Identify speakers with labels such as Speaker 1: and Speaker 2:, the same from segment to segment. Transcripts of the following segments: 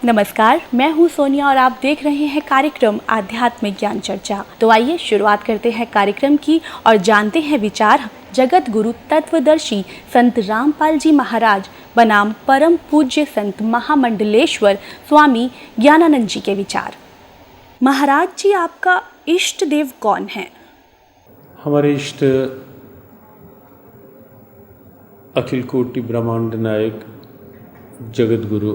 Speaker 1: नमस्कार, मैं हूं सोनिया और आप देख रहे हैं कार्यक्रम आध्यात्मिक ज्ञान चर्चा। तो आइए शुरुआत करते हैं कार्यक्रम की और जानते हैं विचार जगत गुरु तत्वदर्शी संत रामपाल जी महाराज बनाम परम पूज्य संत महामंडलेश्वर स्वामी ज्ञानानंद जी के विचार। महाराज जी, आपका इष्ट देव कौन है?
Speaker 2: हमारे इष्ट अखिल कोटि ब्रह्मांड नायक जगत गुरु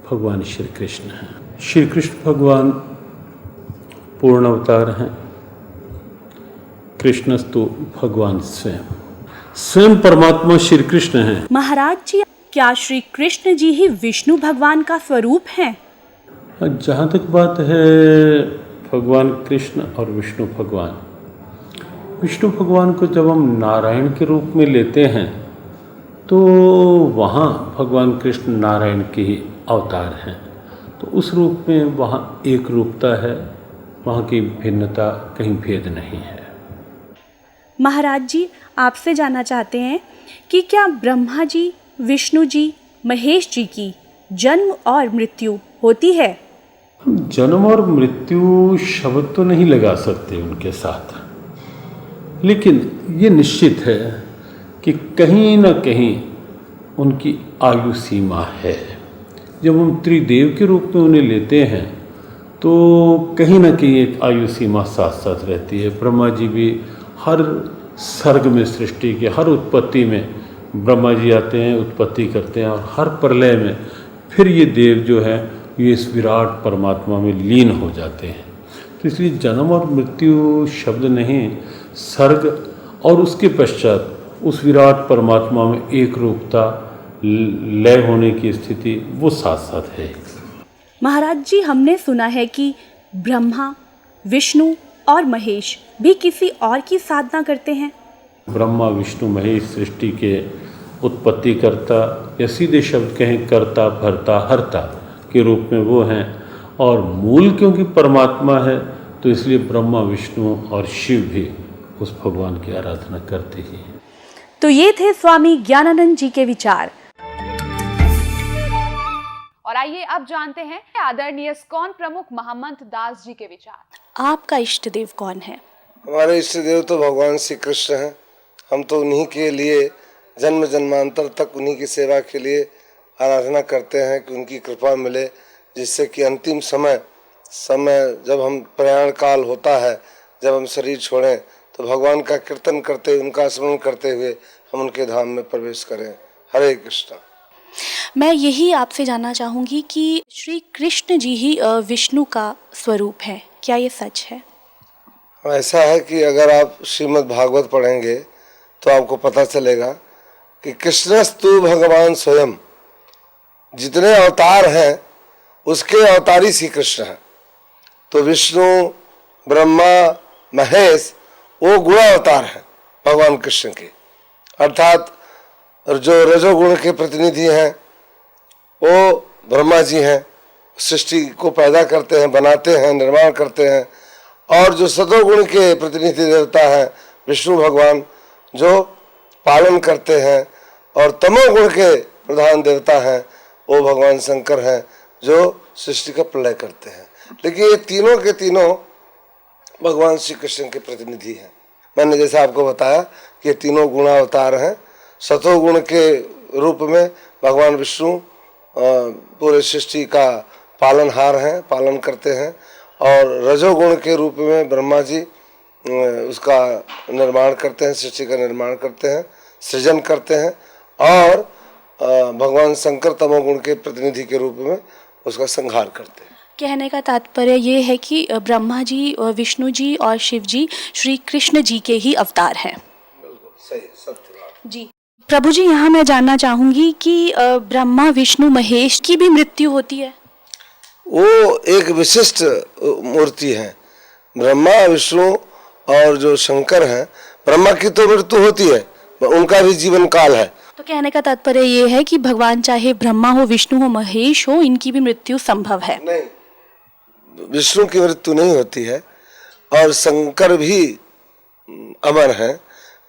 Speaker 2: भगवान श्री कृष्ण हैं। श्री कृष्ण भगवान पूर्ण अवतार हैं। कृष्णस्तु भगवान स्वयं परमात्मा श्री कृष्ण हैं।
Speaker 1: महाराज जी, क्या श्री कृष्ण जी ही विष्णु भगवान का स्वरूप हैं?
Speaker 2: जहाँ तक बात है भगवान कृष्ण और विष्णु भगवान को जब हम नारायण के रूप में लेते हैं तो वहाँ भगवान कृष्ण नारायण के ही अवतार हैं। तो उस रूप में वहाँ एक रूपता है, वहाँ की भिन्नता, कहीं भेद नहीं है।
Speaker 1: महाराज जी, आपसे जानना चाहते हैं कि क्या ब्रह्मा जी, विष्णु जी, महेश जी की जन्म और मृत्यु होती है?
Speaker 2: हम जन्म और मृत्यु शब्द तो नहीं लगा सकते उनके साथ, लेकिन ये निश्चित है कि कहीं न कहीं उनकी आयु सीमा है। जब हम त्रिदेव के रूप में उन्हें लेते हैं तो कहीं न कहीं एक आयु सीमा साथ साथ रहती है। ब्रह्मा जी भी हर सर्ग में, सृष्टि के हर उत्पत्ति में ब्रह्मा जी आते हैं, उत्पत्ति करते हैं, और हर प्रलय में फिर ये देव जो है ये इस विराट परमात्मा में लीन हो जाते हैं। तो इसलिए जन्म और मृत्यु शब्द नहीं, सर्ग और उसके पश्चात उस विराट परमात्मा में एक रूपता, लय होने की स्थिति, वो साथ साथ है।
Speaker 1: महाराज जी, हमने सुना है कि ब्रह्मा, विष्णु और महेश भी किसी और की साधना करते हैं।
Speaker 2: ब्रह्मा, विष्णु, महेश सृष्टि के उत्पत्ति करता, या सीधे शब्द कहें कर्ता, भरता, हरता के रूप में वो हैं। और मूल क्योंकि परमात्मा है तो इसलिए ब्रह्मा, विष्णु और शिव भी उस भगवान की आराधना करते ही हैं।
Speaker 1: तो ये थे स्वामी ज्ञानानंद जी के विचार।
Speaker 3: और आइए अब जानते हैं आदरणीय इस्कॉन प्रमुख महम्मद दास जी के विचार।
Speaker 1: आपका इष्ट देव कौन है?
Speaker 4: हमारे इष्ट देव तो भगवान श्री कृष्ण हैं। हम तो उन्हीं के लिए जन्म जन्मांतर तक उन्हीं की सेवा के लिए आराधना करते हैं कि उनकी कृपा मिले, जिससे कि अंतिम समय जब हम प्रयाण काल होता है, जब हम शरीर छोड़ें तो भगवान का कीर्तन करते, उनका स्मरण करते हुए हम उनके धाम में प्रवेश करें। हरे कृष्ण।
Speaker 1: मैं यही आपसे जानना चाहूँगी कि श्री कृष्ण जी ही विष्णु का स्वरूप है, क्या ये सच है?
Speaker 4: ऐसा है कि अगर आप श्रीमद् भागवत पढ़ेंगे तो आपको पता चलेगा कि कृष्णस्तु भगवान स्वयं, जितने अवतार हैं उसके अवतारी श्री कृष्ण हैं। तो विष्णु, ब्रह्मा, महेश वो गुणावतार हैं भगवान कृष्ण के, अर्थात जो रजोगुण के प्रतिनिधि हैं वो ब्रह्मा जी हैं, सृष्टि को पैदा करते हैं, बनाते हैं, निर्माण करते हैं। और जो सतोगुण के प्रतिनिधि देवता हैं विष्णु भगवान, जो पालन करते हैं। और तमोगुण के प्रधान देवता हैं वो भगवान शंकर हैं, जो सृष्टि का प्रलय करते हैं। लेकिन ये तीनों के तीनों भगवान श्री कृष्ण के प्रतिनिधि हैं। मैंने जैसे आपको बताया कि ये तीनों गुणावतार हैं। सतोगुण के रूप में भगवान विष्णु पूरे सृष्टि का पालनहार हैं, पालन करते हैं। और रजोगुण के रूप में ब्रह्मा जी उसका निर्माण करते हैं, सृष्टि का निर्माण करते हैं, सृजन करते हैं। और भगवान शंकर तमोगुण के प्रतिनिधि के रूप में उसका संहार करते हैं।
Speaker 1: कहने का तात्पर्य ये है कि ब्रह्मा जी, विष्णु जी और शिव जी श्री कृष्ण जी के ही अवतार हैं।
Speaker 4: सही, सत्य बात
Speaker 1: जी। प्रभु जी, यहाँ मैं जानना चाहूँगी कि ब्रह्मा, विष्णु, महेश की भी मृत्यु होती है?
Speaker 4: वो एक विशिष्ट मूर्ति है। ब्रह्मा, विष्णु और जो शंकर हैं, ब्रह्मा की तो मृत्यु होती है, उनका भी जीवन काल है।
Speaker 1: तो कहने का तात्पर्य ये है कि भगवान चाहे ब्रह्मा हो, विष्णु हो, महेश हो, इनकी भी मृत्यु संभव है?
Speaker 4: नहीं, विष्णु की मृत्यु नहीं होती है और शंकर भी अमर हैं।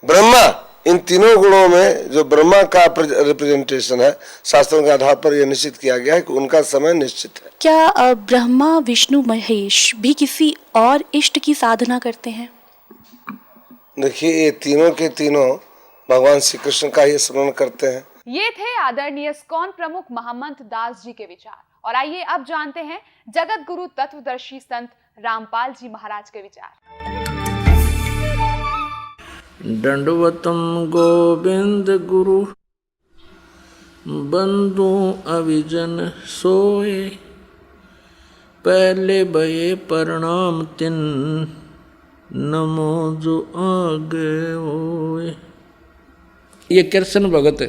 Speaker 4: ब्रह्मा इन तीनों गुणों में जो ब्रह्मा का रिप्रेजेंटेशन है, शास्त्रों के आधार पर यह निश्चित किया गया है कि उनका समय निश्चित है।
Speaker 1: क्या ब्रह्मा विष्णु महेश भी किसी और इष्ट की साधना करते हैं?
Speaker 4: देखिए, ये तीनों के तीनों भगवान श्री कृष्ण का ही स्मरण करते हैं।
Speaker 3: ये थे आदरणीय इस्कॉन प्रमुख महम्मद दास जी के विचार। और आइए अब जानते हैं जगत गुरु तत्वदर्शी संत रामपाल जी महाराज के विचार।
Speaker 5: दंडवतम गोविंद गुरु बंधु अविजन सोए, पहले भये प्रणाम तिन नमो जो आगे होए। ये कृष्ण भगत,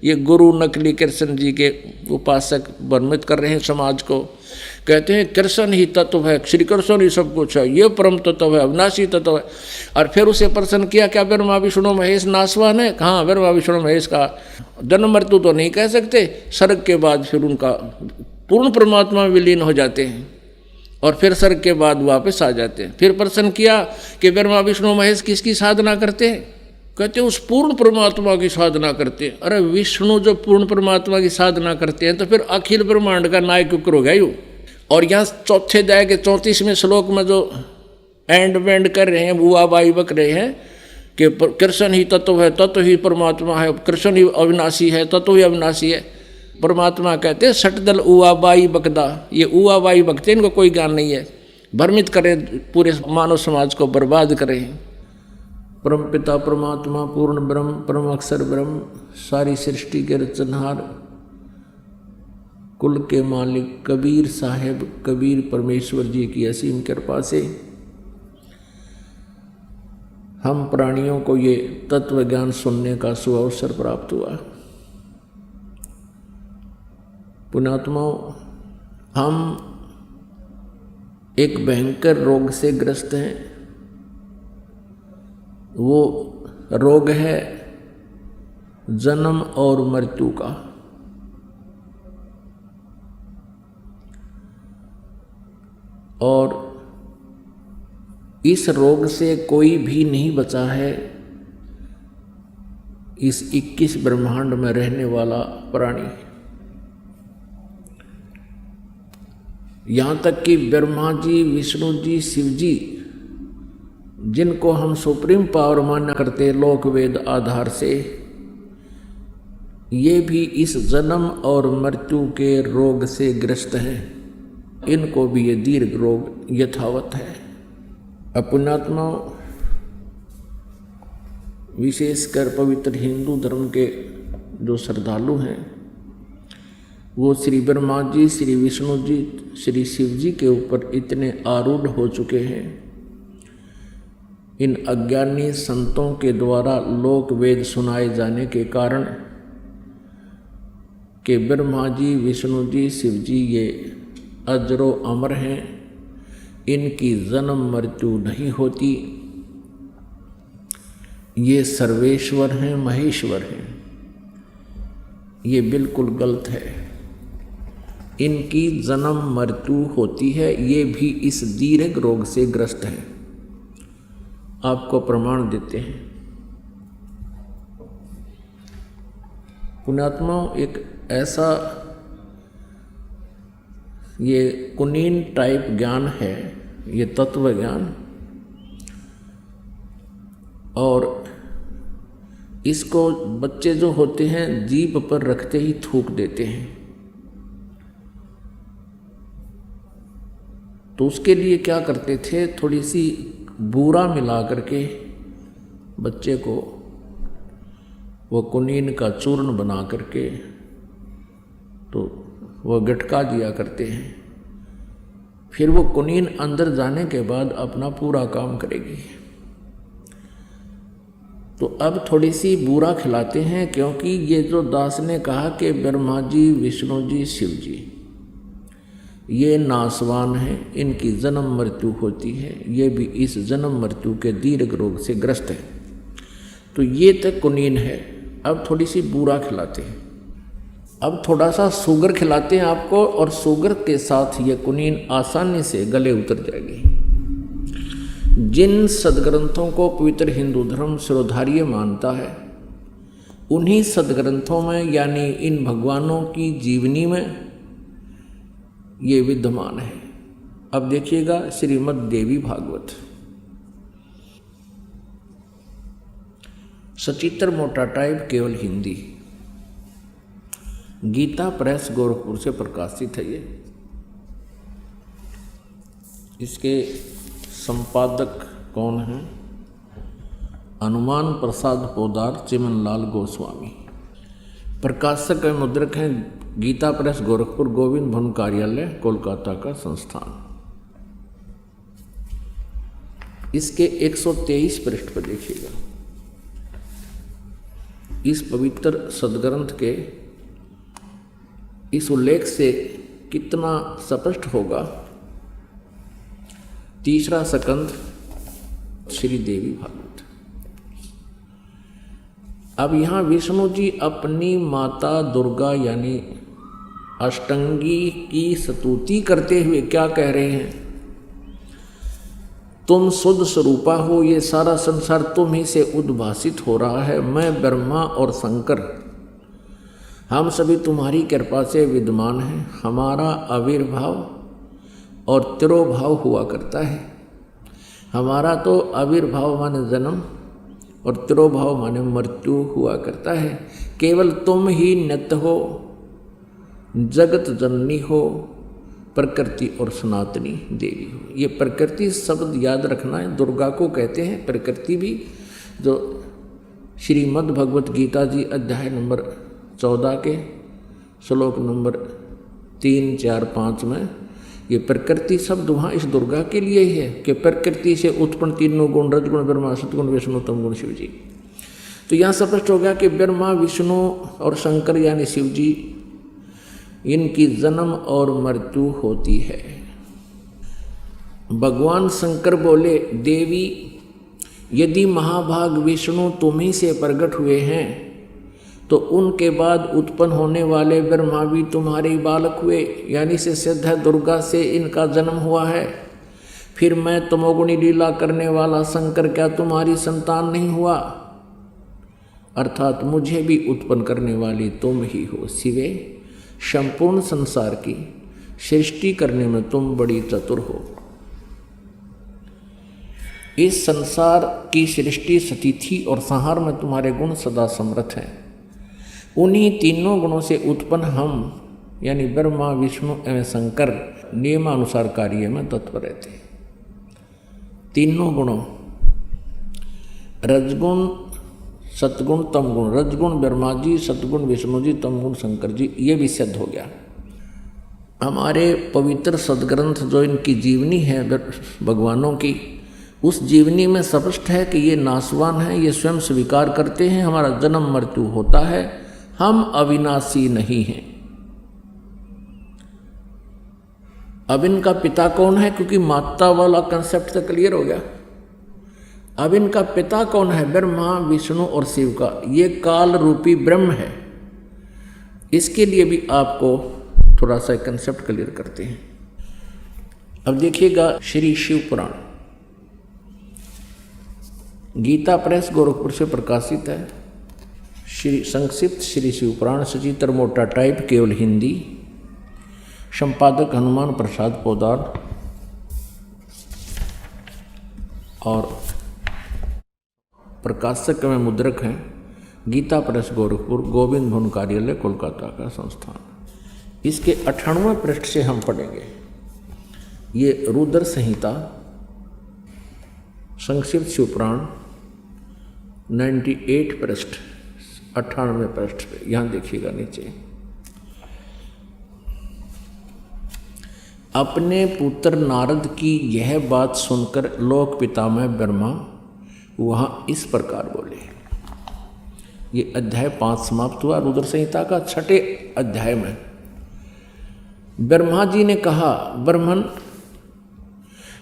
Speaker 5: ये गुरु नकली कृष्ण जी के उपासक भ्रमित कर रहे हैं समाज को। कहते हैं कृष्ण ही तत्व है, श्री कृष्ण ही सब कुछ है, ये परम तत्व है, अविनाशी तत्व है। और फिर उसे प्रश्न किया, क्या ब्रह्मा विष्णु महेश नासवान है? हाँ, ब्रह्मा विष्णु महेश का जन्म मृत्यु तो नहीं कह सकते, स्वर्ग के बाद फिर उनका पूर्ण परमात्मा में विलीन हो जाते हैं और फिर स्वर्ग के बाद वापस आ जाते हैं। फिर प्रश्न किया कि ब्रह्मा विष्णु महेश किसकी साधना करते हैं? कहते हैं उस पूर्ण परमात्मा की साधना करते हैं। अरे विष्णु जो पूर्ण परमात्मा की साधना करते हैं तो फिर अखिल ब्रह्मांड का नायक क्यों हो गया यूँ? और यहाँ चौथे अध्याय के 34वें श्लोक में जो एंड वेंड कर रहे हैं, बुआ बाई बक रहे हैं कि कृष्ण ही तत्व है, तत्व ही परमात्मा है, कृष्ण ही अविनाशी है, तत्व ही अविनाशी है। परमात्मा कहते हैं सटदल उआ बाई बकदा, ये उआ बाई बकते, इनको कोई ज्ञान नहीं है, भ्रमित करें, पूरे मानव समाज को बर्बाद करें। परम पिता परमात्मा पूर्ण ब्रह्म, परम अक्षर ब्रह्म, सारी सृष्टि के रचनहार, कुल के मालिक कबीर साहेब कबीर परमेश्वर जी की असीम कृपा से हम प्राणियों को ये तत्व ज्ञान सुनने का सुअवसर प्राप्त हुआ। पुण्यात्माओं, हम एक भयंकर रोग से ग्रस्त हैं। वो रोग है जन्म और मृत्यु का। और इस रोग से कोई भी नहीं बचा है, इस 21 ब्रह्मांड में रहने वाला प्राणी। यहाँ तक कि ब्रह्मा जी, विष्णु जी, शिव जी, जिनको हम सुप्रीम पावर मान्य करते लोक वेद आधार से, ये भी इस जन्म और मृत्यु के रोग से ग्रस्त हैं। इनको भी ये दीर्घ रोग यथावत है। पुण्यात्माओं, विशेषकर पवित्र हिंदू धर्म के जो श्रद्धालु हैं, वो श्री ब्रह्मा जी, श्री विष्णु जी, श्री शिव जी के ऊपर इतने आरूढ़ हो चुके हैं। इन अज्ञानी संतों के द्वारा लोक वेद सुनाए जाने के कारण कि ब्रह्मा जी, विष्णु जी, शिव जी ये अजरो अमर हैं, इनकी जन्म मृत्यु नहीं होती, ये सर्वेश्वर हैं, महेश्वर हैं। ये बिल्कुल गलत है। इनकी जन्म मृत्यु होती है, ये भी इस दीर्घ रोग से ग्रस्त हैं। आपको प्रमाण देते हैं। पुण्यात्माओं, एक ऐसा ये कुनीन टाइप ज्ञान है, ये तत्व ज्ञान, और इसको बच्चे जो होते हैं जीभ पर रखते ही थूक देते हैं। तो उसके लिए क्या करते थे, थोड़ी सी बूरा मिला करके बच्चे को वो कुनीन का चूर्ण बना करके तो वो गटका दिया करते हैं। फिर वो कुनीन अंदर जाने के बाद अपना पूरा काम करेगी। तो अब थोड़ी सी बूरा खिलाते हैं, क्योंकि ये जो दास ने कहा कि ब्रह्मा जी, विष्णु जी, शिव जी ये नासवान हैं, इनकी जन्म मृत्यु होती है, ये भी इस जन्म मृत्यु के दीर्घ रोग से ग्रस्त है। तो ये तक कुनीन है। अब थोड़ी सी बूरा खिलाते हैं, अब थोड़ा सा शुगर खिलाते हैं आपको, और शुगर के साथ ये कुनीन आसानी से गले उतर जाएगी। जिन सदग्रंथों को पवित्र हिंदू धर्म शिरोधार्य मानता है, उन्हीं सदग्रंथों में यानी इन भगवानों की जीवनी में ये विद्यमान है। अब देखिएगा श्रीमद् देवी भागवत, सचित्र मोटा टाइप, केवल हिंदी, गीता प्रेस गोरखपुर से प्रकाशित है ये। इसके संपादक कौन हैं? हनुमान प्रसाद पोदार, चिमनलाल गोस्वामी। प्रकाशक एवं मुद्रक हैं गीता प्रेस गोरखपुर, गोविंद भवन कार्यालय, कोलकाता का संस्थान। इसके 123 पृष्ठ पर देखिएगा। इस पवित्र सदग्रंथ के इस उल्लेख से कितना स्पष्ट होगा। तीसरा स्कंध श्री देवी भागवत। अब यहाँ विष्णु जी अपनी माता दुर्गा यानी अष्टंगी की स्तुति करते हुए क्या कह रहे हैं? तुम शुद्ध स्वरूपा हो, ये सारा संसार तुम ही से उद्भासित हो रहा है। मैं ब्रह्मा और शंकर हम सभी तुम्हारी कृपा से विद्यमान हैं। हमारा आविर्भाव और तिरोभाव हुआ करता है। हमारा तो आविर्भाव माने जन्म और तिरोभाव माने मृत्यु हुआ करता है। केवल तुम ही नित्य हो, जगत जननी हो, प्रकृति और सनातनी देवी हो। ये प्रकृति शब्द याद रखना है, दुर्गा को कहते हैं प्रकृति भी। जो श्रीमद् भगवत गीता जी अध्याय नंबर 14 के श्लोक नंबर 3, 4, 5 में ये प्रकृति शब्द वहाँ इस दुर्गा के लिए ही है कि प्रकृति से उत्पन्न तीनों गुण, रजगुण ब्रह्मा, सतगुण विष्णु, तमगुण शिव जी। तो यहाँ स्पष्ट हो गया कि ब्रह्मा, विष्णु और शंकर यानी शिव जी, इनकी जन्म और मृत्यु होती है। भगवान शंकर बोले, देवी यदि महाभाग विष्णु तुम ही से प्रकट हुए हैं तो उनके बाद उत्पन्न होने वाले ब्रह्मा भी तुम्हारे बालक हुए, यानी से सिद्ध है दुर्गा से इनका जन्म हुआ है। फिर मैं तमोगुणी लीला करने वाला शंकर क्या तुम्हारी संतान नहीं हुआ? अर्थात मुझे भी उत्पन्न करने वाली तुम ही हो। शिवे, संपूर्ण संसार की सृष्टि करने में तुम बड़ी चतुर हो। इस संसार की सृष्टि, स्थिति और संहार में तुम्हारे गुण सदा समर्थ हैं। उन्हीं तीनों गुणों से उत्पन्न हम यानी ब्रह्मा, विष्णु एवं शंकर नियमानुसार कार्य में तत्पर रहते हैं। तीनों गुणों रजगुण, सतगुण, तमगुण। रजगुण ब्रह्मा जी, सतगुण विष्णु जी, तमगुण शंकर जी, ये भी सिद्ध हो गया। हमारे पवित्र सदग्रंथ जो इनकी जीवनी है भगवानों की, उस जीवनी में स्पष्ट है कि ये नाशवान है, ये स्वयं स्वीकार करते हैं हमारा जन्म मृत्यु होता है, हम अविनाशी नहीं हैं। अब इनका पिता कौन है? क्योंकि माता वाला कंसेप्ट तो क्लियर हो गया। अब इनका पिता कौन है? ब्रह्मा, विष्णु और शिव का। ये काल रूपी ब्रह्म है। इसके लिए भी आपको थोड़ा सा कंसेप्ट क्लियर करते हैं। अब देखिएगा श्री शिव पुराण, गीता प्रेस गोरखपुर से प्रकाशित है। श्री संक्षिप्त श्री शिव पुराण, सचित्र मोटा टाइप, केवल हिंदी। संपादक हनुमान प्रसाद पोदार और प्रकाशक में मुद्रक हैं गीता प्रेस गोरखपुर, गोविंद भवन कार्यालय, कोलकाता का संस्थान। इसके 98वें पृष्ठ से हम पढ़ेंगे। ये रुद्र संहिता संक्षिप्त शिवपुराण 98 पृष्ठ, 98वें पृष्ठ पे, यहाँ देखिएगा नीचे। अपने पुत्र नारद की यह बात सुनकर लोक पितामह ब्रह्मा वहाँ इस प्रकार बोले। ये अध्याय 5 समाप्त हुआ रुद्र संहिता का। 6ठे अध्याय में ब्रह्मा जी ने कहा, ब्रह्मन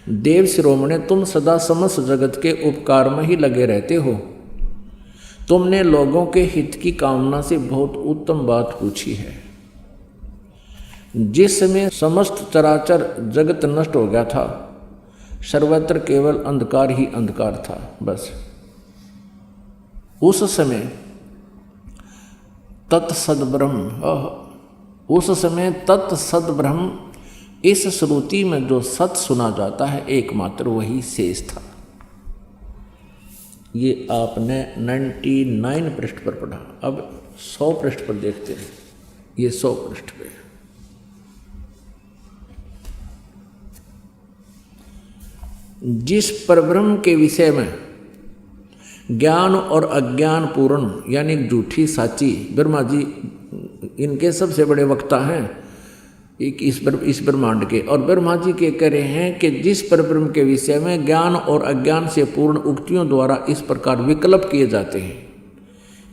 Speaker 5: देव शिरोमणे, तुम सदा समस्त जगत के उपकार में ही लगे रहते हो। तुमने लोगों के हित की कामना से बहुत उत्तम बात पूछी है। जिस समय समस्त चराचर जगत नष्ट हो गया था, सर्वत्र केवल अंधकार ही अंधकार था। बस उस समय तत्सद ब्रह्म, उस समय तत्सद ब्रह्म, इस श्रुति में जो सत सुना जाता है एकमात्र वही शेष था। ये आपने 99 पृष्ठ पर पढ़ा। अब 100 पृष्ठ पर देखते हैं। ये 100 पृष्ठ पे जिस परब्रह्म के विषय में ज्ञान और अज्ञान पूर्ण यानी झूठी साची, ब्रह्मा जी इनके सबसे बड़े वक्ता हैं इस ब्रह्मांड के, और ब्रह्मा जी के कह रहे हैं कि जिस परब्रह्म के विषय में ज्ञान और अज्ञान से पूर्ण उक्तियों द्वारा इस प्रकार विकल्प किए जाते हैं,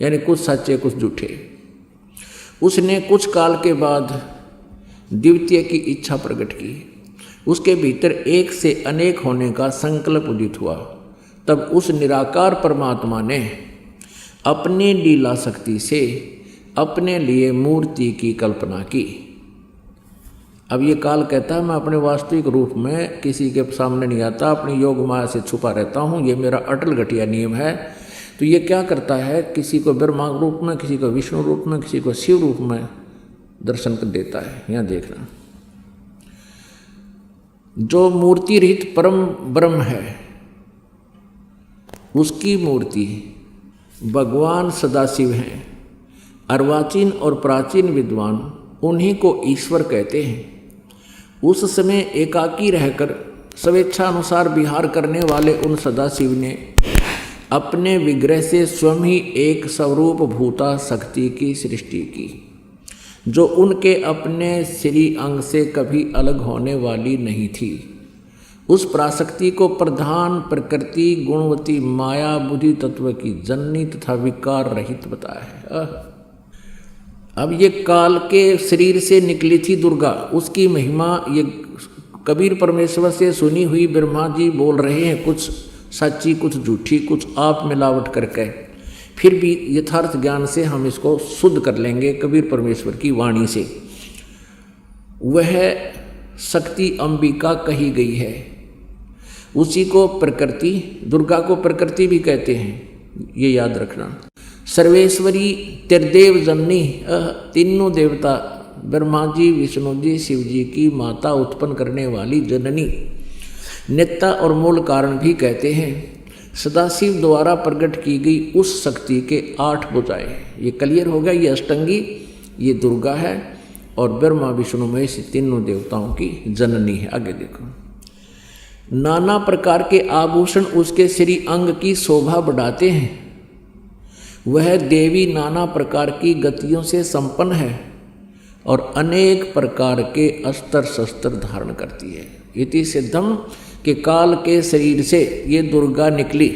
Speaker 5: यानी कुछ सच्चे कुछ झूठे, उसने कुछ काल के बाद द्वितीय की इच्छा प्रकट की। उसके भीतर एक से अनेक होने का संकल्प उदित हुआ। तब उस निराकार परमात्मा ने अपनी लीला शक्ति से अपने लिए मूर्ति की कल्पना की। अब ये काल कहता है मैं अपने वास्तविक रूप में किसी के सामने नहीं आता, अपनी योग माया से छुपा रहता हूँ, ये मेरा अटल घटिया नियम है। तो ये क्या करता है, किसी को ब्रह्मा रूप में, किसी को विष्णु रूप में, किसी को शिव रूप में दर्शन कर देता है। यहाँ देखना, जो मूर्ति रहित परम ब्रह्म है उसकी मूर्ति भगवान सदाशिव हैं। अर्वाचीन और प्राचीन विद्वान उन्हीं को ईश्वर कहते हैं। उस समय एकाकी रहकर स्वेच्छानुसार विहार करने वाले उन सदाशिव ने अपने विग्रह से स्वयं ही एक स्वरूप भूता शक्ति की सृष्टि की, जो उनके अपने श्री अंग से कभी अलग होने वाली नहीं थी। उस पराशक्ति को प्रधान प्रकृति गुणवती माया बुद्धि तत्व की जननी तथा विकार रहित बताया है। अब ये काल के शरीर से निकली थी दुर्गा, उसकी महिमा ये कबीर परमेश्वर से सुनी हुई ब्रह्मा जी बोल रहे हैं, कुछ सच्ची कुछ झूठी, कुछ आप मिलावट करके। फिर भी यथार्थ ज्ञान से हम इसको शुद्ध कर लेंगे कबीर परमेश्वर की वाणी से। वह शक्ति अंबिका कही गई है, उसी को प्रकृति, दुर्गा को प्रकृति भी कहते हैं, ये याद रखना। सर्वेश्वरी त्रिदेव जननी, तीनों देवता ब्रह्मा जी, विष्णु जी, शिव जी की माता, उत्पन्न करने वाली जननी, नेता और मूल कारण भी कहते हैं। सदाशिव द्वारा प्रकट की गई उस शक्ति के 8 भुजाएं, ये क्लियर हो गया। ये अष्टंगी, ये दुर्गा है, और ब्रह्मा विष्णु महेश तीनों देवताओं की जननी है। आगे देखो, नाना प्रकार के आभूषण उसके श्री अंग की शोभा बढ़ाते हैं। वह देवी नाना प्रकार की गतियों से संपन्न है और अनेक प्रकार के अस्त्र शस्त्र धारण करती है। इति सिद्धम के काल के शरीर से ये दुर्गा निकली।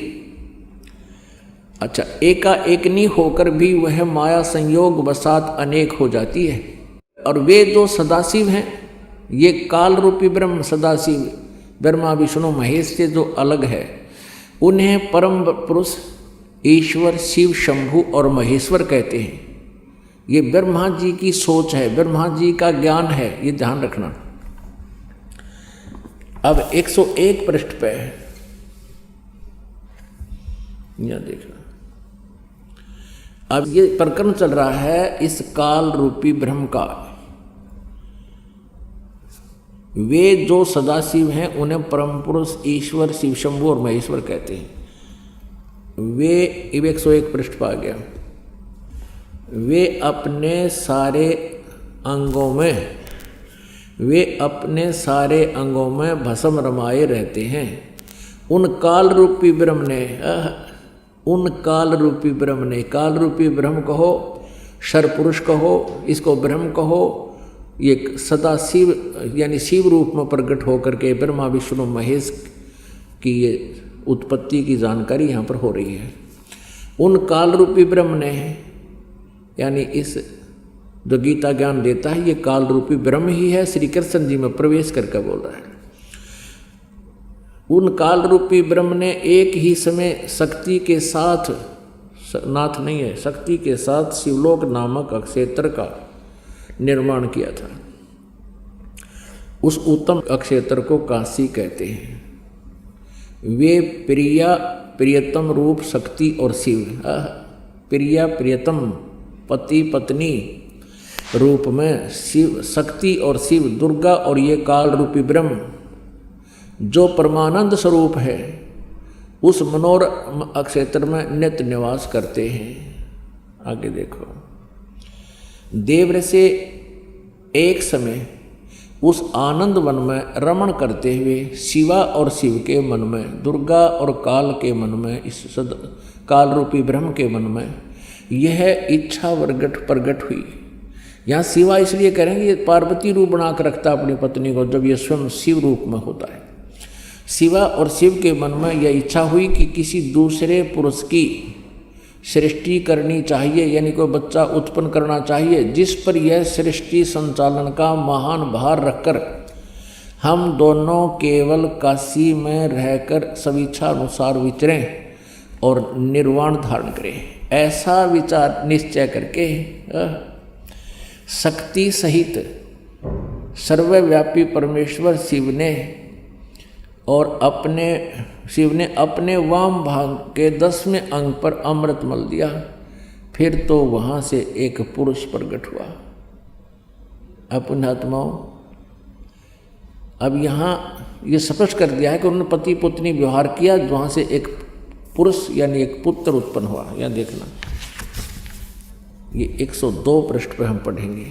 Speaker 5: अच्छा, एकाएकनी होकर भी वह माया संयोग वसात अनेक हो जाती है। और वे जो सदाशिव हैं, ये काल रूपी ब्रह्म सदाशिव ब्रह्मा विष्णु महेश से जो अलग है, उन्हें परम पुरुष ईश्वर शिव शंभु और महेश्वर कहते हैं। ये ब्रह्मा जी की सोच है, ब्रह्मा जी का ज्ञान है, ये ध्यान रखना। अब 101 पृष्ठ पे है, यहां देखना। अब ये प्रकरण चल रहा है इस काल रूपी ब्रह्म का। वे जो सदाशिव हैं उन्हें परम पुरुष ईश्वर शिव शंभु और महेश्वर कहते हैं। वे 101 पृष्ठ पर आ गया। वे अपने सारे अंगों में भस्म रमाए रहते हैं। उन काल रूपी ब्रह्म ने काल रूपी ब्रह्म कहो, शरपुरुष कहो, इसको ब्रह्म कहो, ये सदा शिव यानी शिव रूप में प्रकट होकर के ब्रह्मा विष्णु महेश की ये उत्पत्ति की जानकारी यहाँ पर हो रही है। उन काल रूपी ब्रह्म ने, यानी इस जो गीता ज्ञान देता है, ये काल रूपी ब्रह्म ही है। श्री कृष्ण जी में प्रवेश करके बोल रहा है। उन काल रूपी ब्रह्म ने एक ही समय शक्ति के साथ, नाथ नहीं है, शक्ति के साथ शिवलोक नामक अक्षेत्र का निर्माण किया था। उस उत्तम अक्षेत्र को काशी कहते हैं। वे प्रियतम रूप शक्ति और शिव, प्रियतम पति पत्नी रूप में शिव शक्ति और शिव दुर्गा और ये काल रूपी ब्रह्म जो परमानंद स्वरूप है उस मनोरम क्षेत्र में नित्य निवास करते हैं। आगे देखो, देव से एक समय उस आनंद वन में रमण करते हुए शिवा और शिव के मन में, दुर्गा और काल के मन में, इस काल रूपी ब्रह्म के मन में यह इच्छा प्रगट हुई। यहाँ शिवा इसलिए करेंगे पार्वती रूप बना कर रखता अपनी पत्नी को, जब यह स्वयं शिव रूप में होता है। शिवा और शिव के मन में यह इच्छा हुई कि किसी दूसरे पुरुष की सृष्टि करनी चाहिए, यानी कोई बच्चा उत्पन्न करना चाहिए जिस पर यह सृष्टि संचालन का महान भार रखकर हम दोनों केवल काशी में रहकर स्वेच्छा अनुसार विचरें और निर्वाण धारण करें। ऐसा विचार निश्चय करके शक्ति सहित सर्वव्यापी परमेश्वर शिव ने अपने वाम भाग के 10वें अंग पर अमृत मल दिया। फिर तो वहाँ से एक पुरुष प्रकट हुआ। पुण्यात्माओं, अब यहाँ ये स्पष्ट कर दिया है कि उन्होंने पति पत्नी व्यवहार किया, वहाँ से एक पुरुष यानी एक पुत्र उत्पन्न हुआ। यहाँ देखना, ये 102 पृष्ठ पर हम पढ़ेंगे।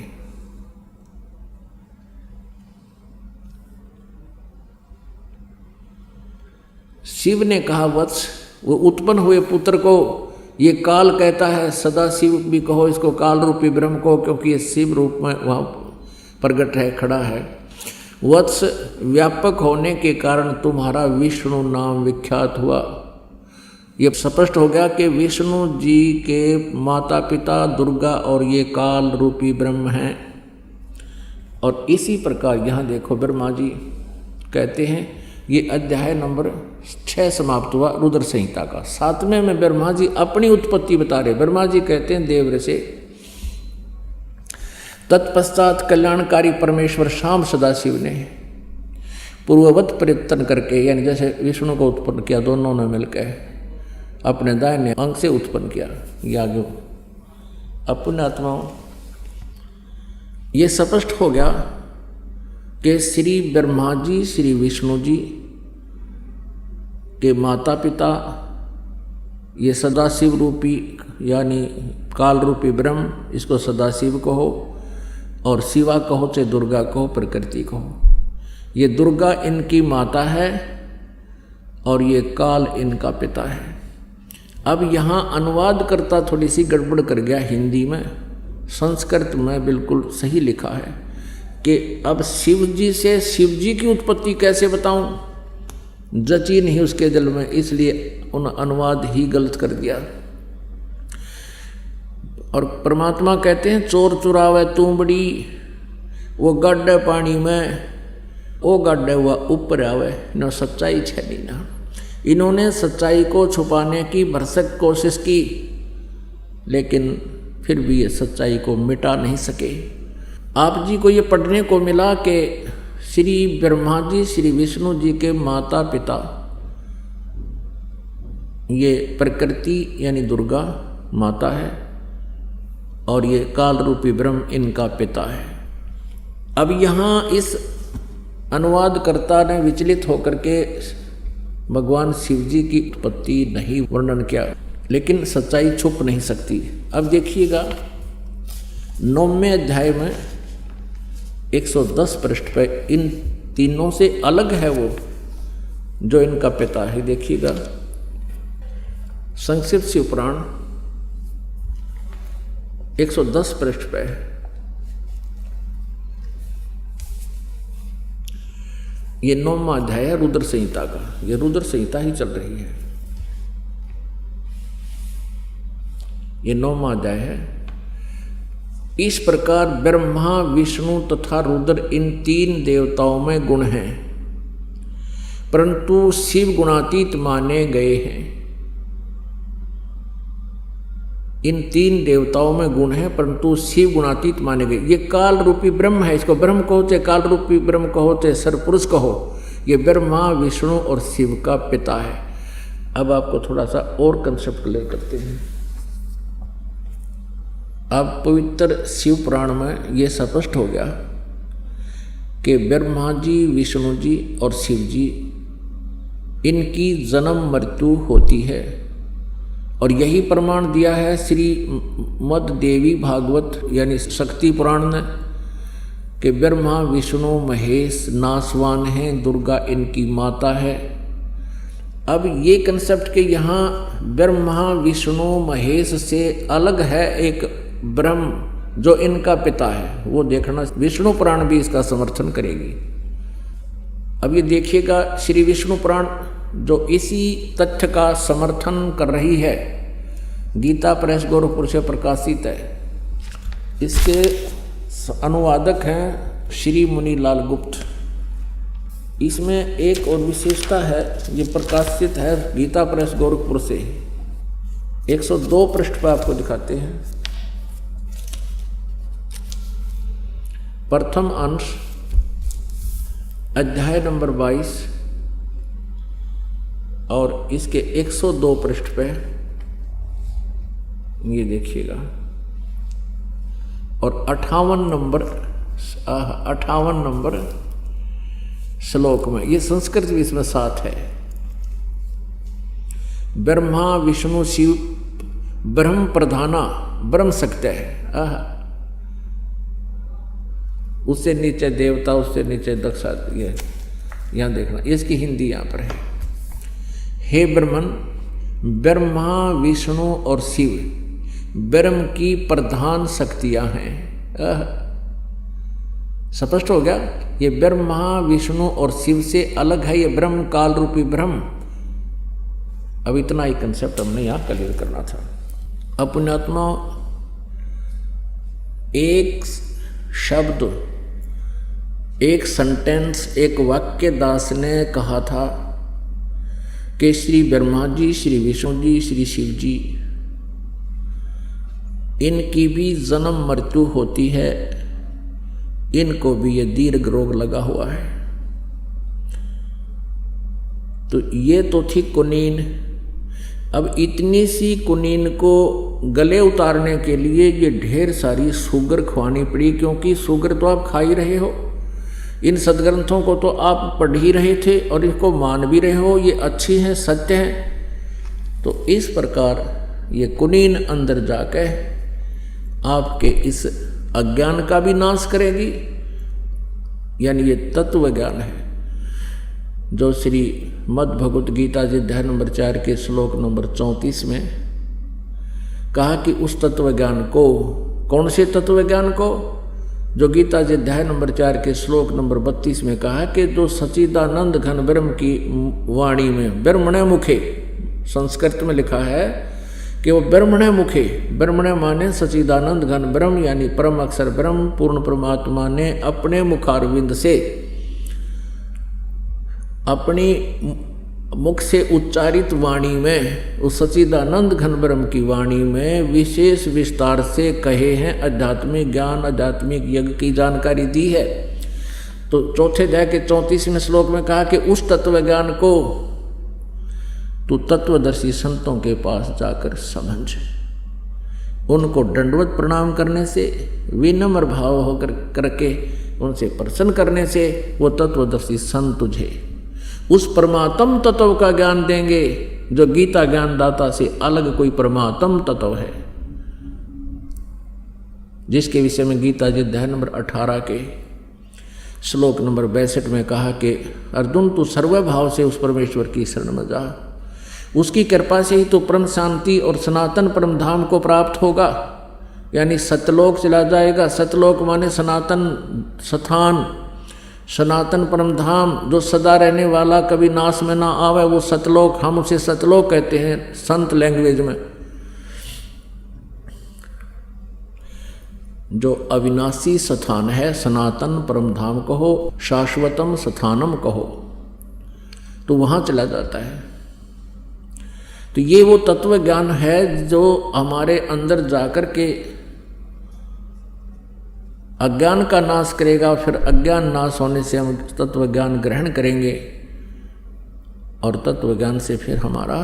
Speaker 5: शिव ने कहा, वत्स, वो उत्पन्न हुए पुत्र को ये काल कहता है, सदा शिव भी कहो, इसको काल रूपी ब्रह्म को, क्योंकि ये शिव रूप में वहाँ प्रगट है, खड़ा है। वत्स, व्यापक होने के कारण तुम्हारा विष्णु नाम विख्यात हुआ। ये स्पष्ट हो गया कि विष्णु जी के माता पिता दुर्गा और ये काल रूपी ब्रह्म हैं। और इसी प्रकार यहाँ देखो, ब्रह्मा जी कहते हैं, ये अध्याय नंबर 6 समाप्त हुआ रुद्र संहिता का। 7वें में ब्रह्मा जी अपनी उत्पत्ति बता रहे। ब्रह्मा जी कहते हैं देव से, तत्पश्चात कल्याणकारी परमेश्वर शाम सदाशिव ने पूर्ववत प्रयत्न करके, यानी जैसे विष्णु को उत्पन्न किया, दोनों ने मिलकर अपने दाहिने अंग से उत्पन्न किया। याज्ञ अपने आत्माओं, ये स्पष्ट हो गया कि श्री ब्रह्मा जी श्री विष्णु जी के माता पिता ये सदाशिव रूपी यानी काल रूपी ब्रह्म, इसको सदाशिव कहो, और शिवा कहो चाहे दुर्गा कहो, प्रकृति कहो। ये दुर्गा इनकी माता है और ये काल इनका पिता है। अब यहाँ अनुवाद करता थोड़ी सी गड़बड़ कर गया हिंदी में। संस्कृत में बिल्कुल सही लिखा है कि अब शिव जी से शिव जी की उत्पत्ति कैसे बताऊं, जची नहीं उसके दिल में, इसलिए उन अनुवाद ही गलत कर दिया। और परमात्मा कहते हैं, चोर चुरावे तू बड़ी, वो गड्ढे पानी में, वो गड्ढे हुआ ऊपर आवे, न सच्चाई छेड़ी ना। इन्होंने सच्चाई को छुपाने की भरसक कोशिश की, लेकिन फिर भी ये सच्चाई को मिटा नहीं सके। आप जी को ये पढ़ने को मिला कि श्री ब्रह्मा जी श्री विष्णु जी के माता पिता ये प्रकृति यानी दुर्गा माता है और ये काल रूपी ब्रह्म इनका पिता है। अब यहाँ इस अनुवादकर्ता ने विचलित होकर के भगवान शिव जी की उत्पत्ति नहीं वर्णन किया, लेकिन सच्चाई छुप नहीं सकती। अब देखिएगा 9वें अध्याय में 110 पृष्ठ पे इन तीनों से अलग है वो जो इनका पिता है। देखिएगा, संक्षिप्त शिव पुराण 110 पृष्ठ पे ये 9वां अध्याय है रुद्र संहिता का। ये रुद्र संहिता ही चल रही है, ये 9वां अध्याय है। इस प्रकार ब्रह्मा विष्णु तथा रुद्र इन 3 देवताओं में गुण हैं, परंतु शिव गुणातीत माने गए हैं। इन 3 देवताओं में गुण है परंतु शिव गुणातीत माने गए। ये काल रूपी ब्रह्म है, इसको ब्रह्म कहो चाहे काल रूपी ब्रह्म कहो चाहे सरपुरुष कहो, ये ब्रह्मा विष्णु और शिव का पिता है। अब आपको थोड़ा सा और कंसेप्ट क्लियर करते हैं। अब पवित्र शिव पुराण में ये स्पष्ट हो गया कि ब्रह्मा जी, विष्णु जी और शिव जी, इनकी जन्म मृत्यु होती है। और यही प्रमाण दिया है श्री मद देवी भागवत यानी शक्ति पुराण ने कि ब्रह्मा विष्णु महेश नासवान हैं, दुर्गा इनकी माता है। अब ये कंसेप्ट के यहाँ ब्रह्मा विष्णु महेश से अलग है एक ब्रह्म जो इनका पिता है, वो देखना विष्णु पुराण भी इसका समर्थन करेगी। अब ये देखिएगा श्री विष्णु पुराण जो इसी तथ्य का समर्थन कर रही है, गीता प्रेस गोरखपुर से प्रकाशित है। इसके अनुवादक हैं श्री मुनीलाल गुप्त। इसमें एक और विशेषता है, ये प्रकाशित है गीता प्रेस गोरखपुर से। 102 पृष्ठ पर आपको दिखाते हैं। प्रथम अंश अध्याय नंबर 22 और इसके 102 पृष्ठ पे ये देखिएगा। और 58 नंबर श्लोक में ये संस्कृत भी इसमें साथ है। ब्रह्मा विष्णु शिव ब्रह्म प्रधाना ब्रह्म सकते है। उससे नीचे देवता, उससे नीचे दक्षा। ये यहाँ देखना, इसकी हिंदी यहाँ पर है। हे ब्रह्मन, ब्रह्मा विष्णु और शिव ब्रह्म की प्रधान शक्तियां हैं। स्पष्ट हो गया, ये ब्रह्मा विष्णु और शिव से अलग है, ये ब्रह्म काल रूपी ब्रह्म। अब इतना ही कंसेप्ट हमने यहाँ क्लियर करना था। अब पुण्यात्मा, एक शब्द, एक सेंटेंस, एक वाक्य दास ने कहा था कि श्री ब्रह्मा जी, श्री विष्णु जी, श्री शिव जी, इनकी भी जन्म मृत्यु होती है, इनको भी ये दीर्घ रोग लगा हुआ है। तो ये तो थी कुनीन। अब इतनी सी कुनीन को गले उतारने के लिए ये ढेर सारी शुगर खुआनी पड़ी, क्योंकि शुगर तो आप खा ही रहे हो, इन सदग्रंथों को तो आप पढ़ ही रहे थे और इनको मान भी रहे हो, ये अच्छी हैं, सत्य हैं। तो इस प्रकार ये कुनीन अंदर जाकर आपके इस अज्ञान का भी नाश करेगी। यानी ये तत्व ज्ञान है जो श्री मद् भगवत गीता जी अध्याय नंबर 4 के श्लोक नंबर 34 में कहा कि उस तत्व ज्ञान को, कौन से तत्व ज्ञान को, जो गीता जी अध्याय नंबर 4 के श्लोक नंबर 32 में कहा कि जो सच्चिदानंद घन ब्रह्म की वाणी में, ब्रह्मणे मुखे, संस्कृत में लिखा है कि वो ब्रह्मणे मुखे, ब्रह्मणे माने सच्चिदानंद घन ब्रह्म यानी परम अक्षर ब्रह्म पूर्ण परमात्मा ने अपने मुखारविंद से, अपनी मुख से उच्चारित वाणी में, उस सच्चिदानंद घन ब्रह्म की वाणी में विशेष विस्तार से कहे हैं आध्यात्मिक ज्ञान, आध्यात्मिक यज्ञ की जानकारी दी है। तो चौथे अध्याय के 34वें श्लोक में कहा कि उस तत्व ज्ञान को तू तत्वदर्शी संतों के पास जाकर समझ। उनको दंडवत प्रणाम करने से, विनम्र भाव होकर करके उनसे प्रसन्न करने से वो तत्वदर्शी संत तुझे उस परमात्म तत्व का ज्ञान देंगे जो गीता ज्ञानदाता से अलग कोई परमात्म तत्व है, जिसके विषय में गीता जी अध्याय नंबर 18 के श्लोक नंबर 62 में कहा कि अर्जुन तू सर्वभाव से उस परमेश्वर की शरण में जा, उसकी कृपा से ही तो परम शांति और सनातन परम धाम को प्राप्त होगा, यानी सतलोक चला जाएगा। सतलोक माने सनातन स्थान, सनातन परम धाम जो सदा रहने वाला, कभी नाश में ना आवे, वो सतलोक, हम उसे सतलोक कहते हैं संत लैंग्वेज में। जो अविनाशी स्थान है, सनातन परम धाम कहो, शाश्वतम स्थानम कहो, तो वहाँ चला जाता है। तो ये वो तत्व ज्ञान है जो हमारे अंदर जाकर के अज्ञान का नाश करेगा, फिर अज्ञान नाश होने से हम तत्व ज्ञान ग्रहण करेंगे और तत्व ज्ञान से फिर हमारा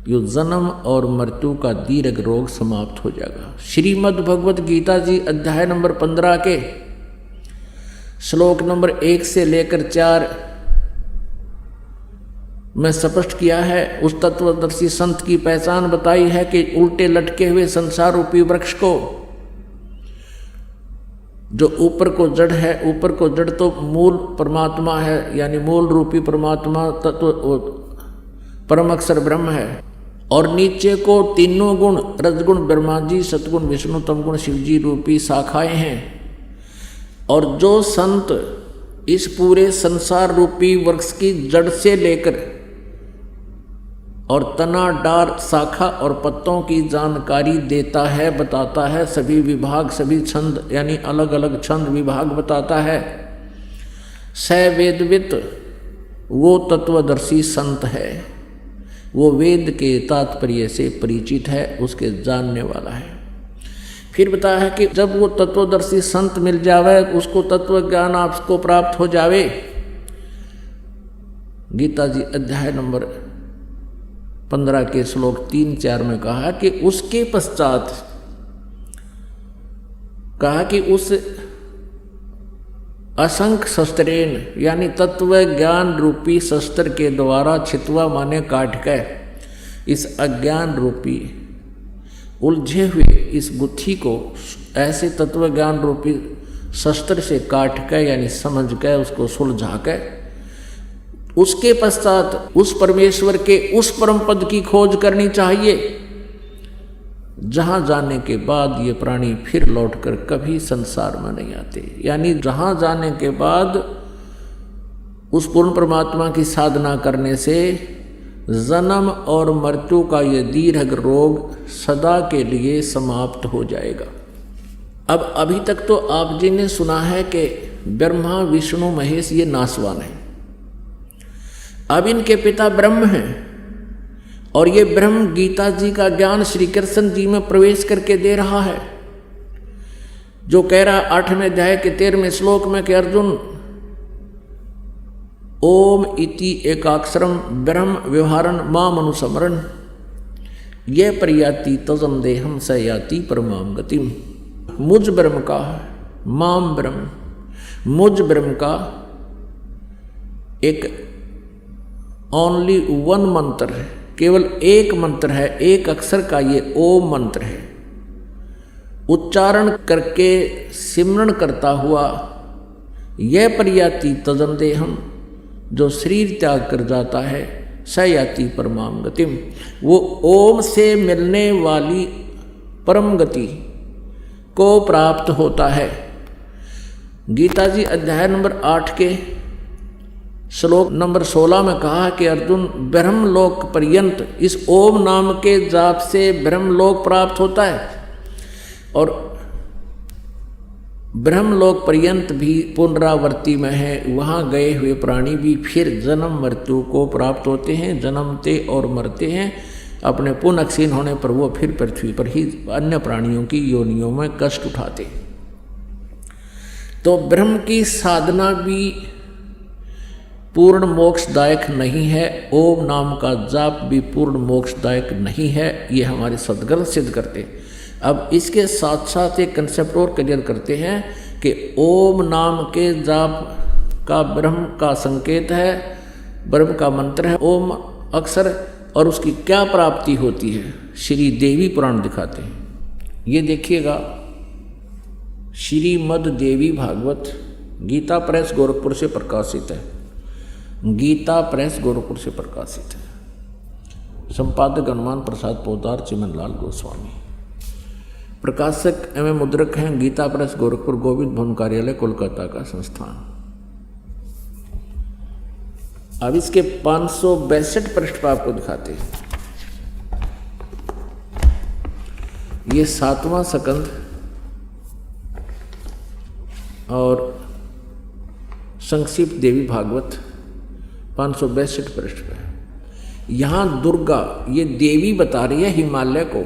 Speaker 5: यो जन्म और मृत्यु का दीर्घ रोग समाप्त हो जाएगा। श्रीमद् भगवत गीता जी अध्याय नंबर 15 के श्लोक नंबर 1 से लेकर 4 में स्पष्ट किया है। उस तत्वदर्शी संत की पहचान बताई है कि उल्टे लटके हुए संसार रूपी वृक्ष को, जो ऊपर को जड़ है, ऊपर को जड़ तो मूल परमात्मा है, यानी मूल रूपी परमात्मा तत्व परम अक्षर ब्रह्म है, और नीचे को तीनों गुण रजगुण ब्रह्मा जी, सतगुण विष्णु, तमगुण शिव जी रूपी शाखाएं हैं। और जो संत इस पूरे संसार रूपी वृक्ष की जड़ से लेकर और तना, डार, शाखा और पत्तों की जानकारी देता है, बताता है, सभी विभाग, सभी छंद यानी अलग अलग छंद विभाग बताता है, स वेदवित वो तत्वदर्शी संत है। वो वेद के तात्पर्य से परिचित है, उसके जानने वाला है। फिर बताया है कि जब वो तत्वदर्शी संत मिल जावे, उसको तत्व ज्ञान आपको प्राप्त हो जावे। गीता जी अध्याय नंबर 15 के श्लोक 3-4 में कहा कि उसके पश्चात कहा कि उस असंख्य शस्त्रेन यानी तत्व ज्ञान रूपी शस्त्र के द्वारा छितवा माने काट कर इस अज्ञान रूपी उलझे हुए इस गुत्थी को ऐसे तत्व ज्ञान रूपी शस्त्र से काट कर यानी समझ कर उसको सुलझा कर उसके पश्चात उस परमेश्वर के उस परम पद की खोज करनी चाहिए, जहाँ जाने के बाद ये प्राणी फिर लौटकर कभी संसार में नहीं आते। यानी जहाँ जाने के बाद उस पूर्ण परमात्मा की साधना करने से जन्म और मृत्यु का ये दीर्घ रोग सदा के लिए समाप्त हो जाएगा। अब अभी तक तो आप जी ने सुना है कि ब्रह्मा विष्णु महेश ये नासवान हैं। अब इनके पिता ब्रह्म हैं और ये ब्रह्म गीता जी का ज्ञान श्री कृष्ण जी में प्रवेश करके दे रहा है, जो कह रहा 8वें अध्याय के 13वें श्लोक में कि अर्जुन ओम इति एकाक्षरम ब्रह्म व्यवहारन माम अनुसमरन ये प्रयाति तजम देहम स याति परमाम गतिम। मुझ ब्रह्म का माम ब्रह्म, मुझ ब्रह्म का एक ओनली वन मंत्र है, केवल एक मंत्र है, एक अक्षर का ये ओम मंत्र है। उच्चारण करके सिमरण करता हुआ यह प्रयाति तजन देहम जो शरीर त्याग कर जाता है स याति परमाम गतिम वो ओम से मिलने वाली परम गति को प्राप्त होता है। गीता जी अध्याय नंबर 8 के श्लोक नंबर 16 में कहा कि अर्जुन ब्रह्मलोक पर्यंत इस ओम नाम के जाप से ब्रह्मलोक प्राप्त होता है और ब्रह्मलोक पर्यंत भी पुनरावर्ती में है। वहाँ गए हुए प्राणी भी फिर जन्म मृत्यु को प्राप्त होते हैं, जन्मते और मरते हैं। अपने पुनः क्षीण होने पर वो फिर पृथ्वी पर ही अन्य प्राणियों की योनियों में कष्ट उठाते। तो ब्रह्म की साधना भी पूर्ण मोक्षदायक नहीं है, ओम नाम का जाप भी पूर्ण मोक्षदायक नहीं है, ये हमारे सदग्रंथ सिद्ध करते। अब इसके साथ साथ एक कंसेप्ट और क्लियर करते हैं कि ओम नाम के जाप का ब्रह्म का संकेत है, ब्रह्म का मंत्र है ओम अक्षर, और उसकी क्या प्राप्ति होती है श्री देवी पुराण दिखाते हैं। ये देखिएगा श्रीमद् देवी भागवत गीता प्रेस गोरखपुर से प्रकाशित है, गीता प्रेस गोरखपुर से प्रकाशित है। संपादक हनुमान प्रसाद पोदार चिमनलाल गोस्वामी, प्रकाशक एवं मुद्रक हैं गीता प्रेस गोरखपुर गोविंद भवन कार्यालय कोलकाता का संस्थान। अब इसके 562 पृष्ठ पर आपको दिखाते हैं। ये 7वां स्कंद और संक्षिप्त देवी भागवत 562 पृष्ठ पे। यहाँ दुर्गा ये देवी बता रही है हिमालय को,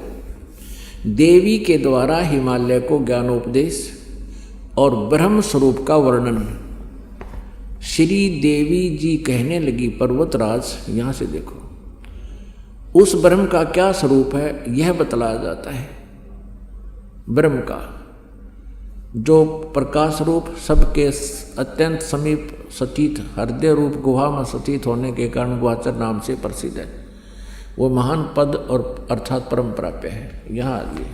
Speaker 5: देवी के द्वारा हिमालय को ज्ञानोपदेश और ब्रह्म स्वरूप का वर्णन श्री देवी जी कहने लगी। पर्वतराज यहाँ से देखो, उस ब्रह्म का क्या स्वरूप है यह बतलाया जाता है। ब्रह्म का जो प्रकाश रूप सबके अत्यंत समीप सतीत हृदय रूप गुहा में सतीत होने के कारण गुहाचर नाम से प्रसिद्ध है, वो महान पद और अर्थात परम प्राप्य है। यहाँ आइए,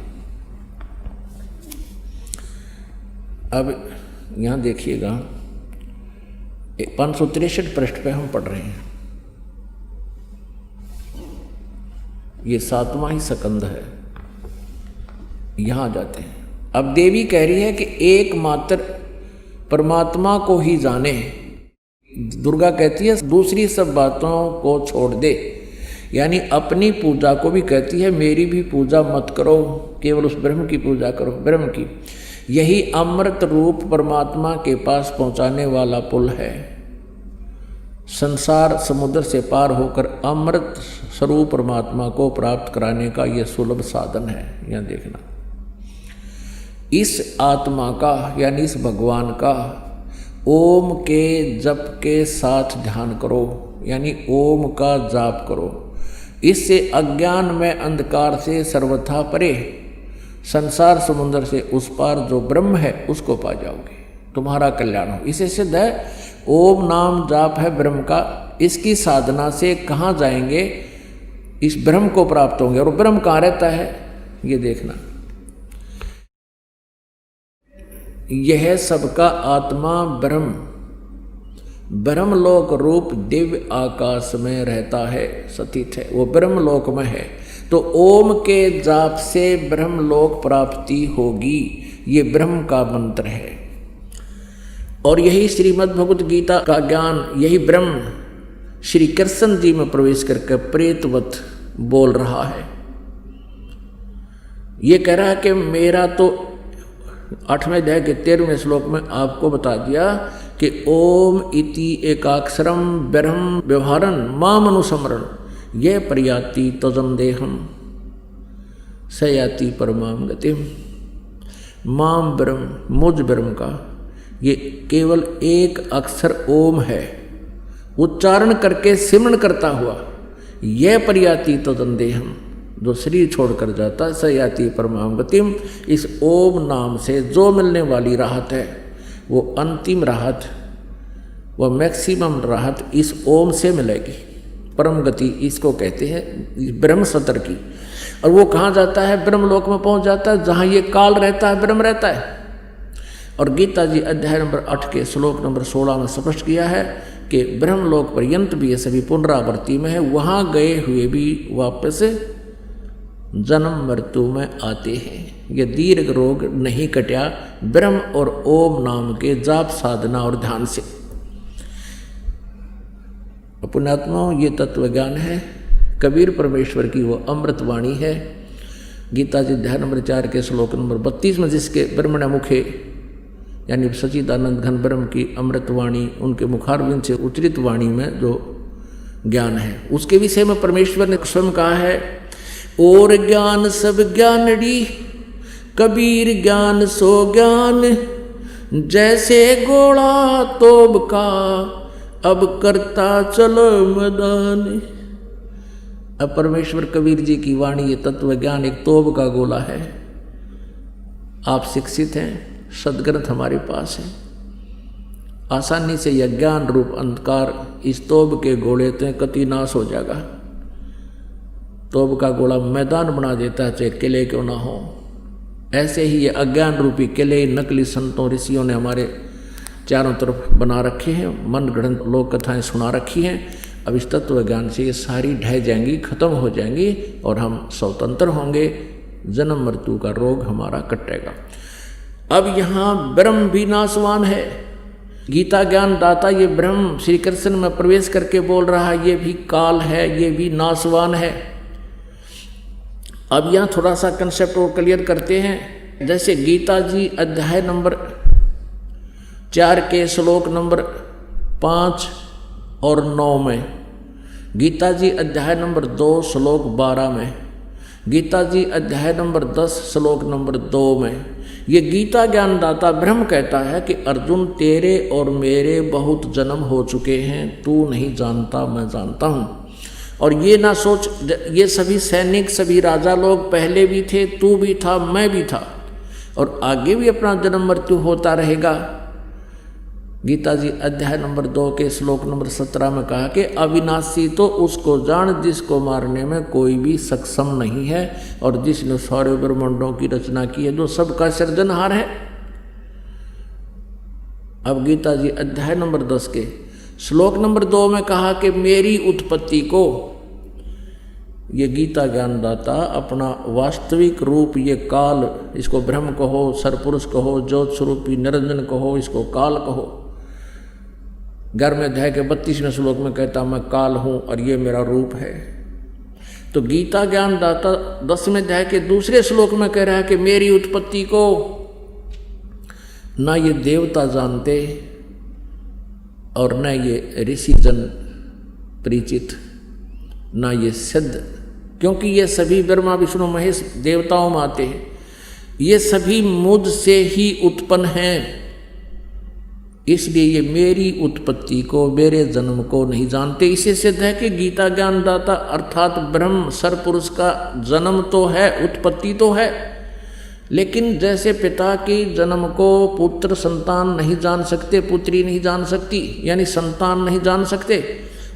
Speaker 5: अब यहाँ देखिएगा 563 पृष्ठ पे हम पढ़ रहे हैं। ये 7वां ही स्कंद है। यहाँ आ जाते हैं। अब देवी कह रही है कि एकमात्र परमात्मा को ही जाने। दुर्गा कहती है दूसरी सब बातों को छोड़ दे, यानी अपनी पूजा को भी कहती है मेरी भी पूजा मत करो, केवल उस ब्रह्म की पूजा करो। ब्रह्म की यही अमृत रूप परमात्मा के पास पहुंचाने वाला पुल है। संसार समुद्र से पार होकर अमृत स्वरूप परमात्मा को प्राप्त कराने का यह सुलभ साधन है। यह देखना, इस आत्मा का यानी इस भगवान का ओम के जप के साथ ध्यान करो, यानी ओम का जाप करो। इससे अज्ञान में अंधकार से सर्वथा परे संसार समुद्र से उस पार जो ब्रह्म है उसको पा जाओगे, तुम्हारा कल्याण हो। इसे सिद्ध है ओम नाम जाप है ब्रह्म का। इसकी साधना से कहाँ जाएंगे? इस ब्रह्म को प्राप्त होंगे। और ब्रह्म कहाँ रहता है ये देखना, यह सबका आत्मा ब्रह्म ब्रह्मलोक रूप दिव्य आकाश में रहता है, सतीत है, वो ब्रह्मलोक में है। तो ओम के जाप से ब्रह्मलोक प्राप्ति होगी, ये ब्रह्म का मंत्र है। और यही श्रीमद् भगवत गीता का ज्ञान, यही ब्रह्म श्री कृष्ण जी में प्रवेश करके प्रेतवत बोल रहा है। ये कह रहा है कि मेरा तो 8वें अध्याय के 13वें श्लोक में आपको बता दिया कि ओम इति एकाक्षरम ब्रह्म व्यवहारन माम अनुस्मरण ये प्रयाति तजम देहम सयाति परमाम गतिम। माम ब्रह्म, मुझ ब्रह्म का ये केवल एक अक्षर ओम है, उच्चारण करके सिमरण करता हुआ यह प्रयाति तजम देहम, जो शरीर छोड़कर जाता है, सयाति परमाम गतिम। इस ओम नाम से जो मिलने वाली राहत है वो अंतिम राहत, वह मैक्सिमम राहत इस ओम से मिलेगी। परम गति इसको कहते हैं ब्रह्म सतर की। और वो कहाँ जाता है? ब्रह्मलोक में पहुँच जाता है जहाँ ये काल रहता है, ब्रह्म रहता है। और गीता जी अध्याय नंबर 8 के श्लोक नंबर 16 में स्पष्ट किया है कि ब्रह्मलोक पर्यंत भी ये सभी पुनरावृत्ति में है, वहाँ गए हुए भी वापस जन्म मृत्यु में आते हैं। ये दीर्घ रोग नहीं कटा ब्रह्म और ओम नाम के जाप साधना और ध्यान से। पुण्यात्माओं, ये तत्व ज्ञान है, कबीर परमेश्वर की वो अमृत वाणी है। गीता जी अध्याय नंबर 4 के श्लोक नंबर 32 में जिसके ब्रह्मण मुखे यानी सच्चिदानंद घन ब्रह्म की अमृत वाणी, उनके मुखारविंद से उच्चरित वाणी में जो ज्ञान है उसके विषय में परमेश्वर ने स्वयं कहा है, और ज्ञान सब ज्ञानड़ी कबीर ज्ञान सो ज्ञान, जैसे गोला तोब का अब करता चलो मैदान। अब परमेश्वर कबीर जी की वाणी ये तत्व ज्ञान एक तोब का गोला है। आप शिक्षित हैं, सदग्रंथ हमारे पास है, आसानी से यह ज्ञान रूप अंधकार इस तोब के गोले ते कति नाश हो जाएगा। तोब का गोला मैदान बना देता है, चाहे किले क्यों ना हो। ऐसे ही ये अज्ञान रूपी किले नकली संतों ऋषियों ने हमारे चारों तरफ बना रखे हैं, मन गढ़ंत लोक कथाएं सुना रखी हैं। अब इस तत्व ज्ञान से ये सारी ढह जाएंगी, खत्म हो जाएंगी और हम स्वतंत्र होंगे, जन्म मृत्यु का रोग हमारा कटेगा। अब यहाँ ब्रह्म भी नाशवान है। गीता ज्ञान दाता ये ब्रह्म श्री कृष्ण में प्रवेश करके बोल रहा है, ये भी काल है, ये भी नाशवान है। अब यहाँ थोड़ा सा कंसेप्ट और क्लियर करते हैं। जैसे गीता जी अध्याय नंबर 4 के श्लोक नंबर 5 और 9 में, गीता जी अध्याय नंबर 2 श्लोक 12 में, गीता जी अध्याय नंबर 10 श्लोक नंबर 2 में ये गीता ज्ञानदाता ब्रह्म कहता है कि अर्जुन तेरे और मेरे बहुत जन्म हो चुके हैं, तू नहीं जानता मैं जानता हूँ। और ये ना सोच, ये सभी सैनिक, सभी राजा लोग पहले भी थे, तू भी था, मैं भी था, और आगे भी अपना जन्म मृत्यु होता रहेगा। गीता जी अध्याय नंबर 2 के श्लोक नंबर 17 में कहा कि अविनाशी तो उसको जान जिसको मारने में कोई भी सक्षम नहीं है, और जिसने सारे ब्रह्मांडों की रचना की है, जो सबका सृजनहार है। अब गीता जी अध्याय नंबर 10 के श्लोक नंबर 2 में कहा कि मेरी उत्पत्ति को ये गीता ज्ञानदाता अपना वास्तविक रूप, ये काल, इसको ब्रह्म कहो, सरपुरुष कहो, ज्योत स्वरूपी निरंजन कहो, इसको काल कहो। 11वें अध्याय के 32वें श्लोक में कहता मैं काल हूँ और ये मेरा रूप है। तो गीता ज्ञानदाता 10वें अध्याय के दूसरे श्लोक में कह रहा है कि मेरी उत्पत्ति को ना ये देवता जानते और न ये ऋषिजन परिचित, ना ये सिद्ध, क्योंकि ये सभी ब्रह्मा विष्णु महेश देवताओं में आते हैं, ये सभी मुझ से ही उत्पन्न हैं। इसलिए ये मेरी उत्पत्ति को, मेरे जन्म को नहीं जानते। इसे सिद्ध है कि गीता ज्ञानदाता अर्थात ब्रह्म सरपुरुष का जन्म तो है, उत्पत्ति तो है, लेकिन जैसे पिता की जन्म को पुत्र संतान नहीं जान सकते, पुत्री नहीं जान सकती, यानी संतान नहीं जान सकते,